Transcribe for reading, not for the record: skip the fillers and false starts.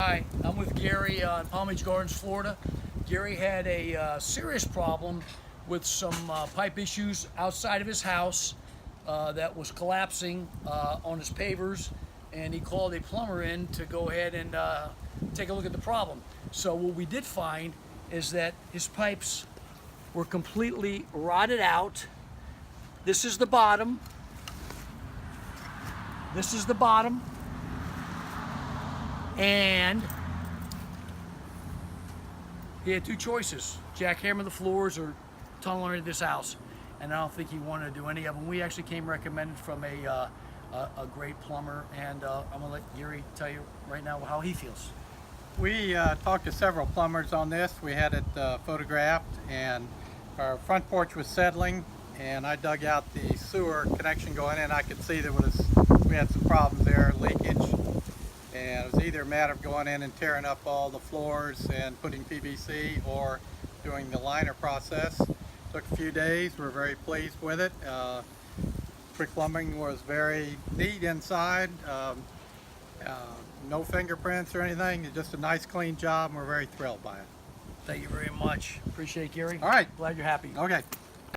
Hi, I'm with Gary in Palm Beach Gardens, Florida. Gary had a serious problem with some pipe issues outside of his house that was collapsing on his pavers, and he called a plumber in to go ahead and take a look at the problem. So what we did find is that his pipes were completely rotted out. This is the bottom. This is the bottom. And he had two choices: jackhammer the floors or tunnel into this house. And I don't think he wanted to do any of them. We actually came recommended from a great plumber, and I'm gonna let Gary tell you right now how he feels. We talked to several plumbers on this. We had it photographed, and our front porch was settling, and I dug out the sewer connection going in. I could see we had some problems there, leakage, and it was either a matter of going in and tearing up all the floors and putting PVC or doing the liner process. Took a few days. We're very pleased with it. Kwik plumbing was very neat inside. No fingerprints or anything. It's just a nice clean job, and we're very thrilled by it. Thank you very much. Appreciate it, Gary. All right. Glad you're happy. Okay.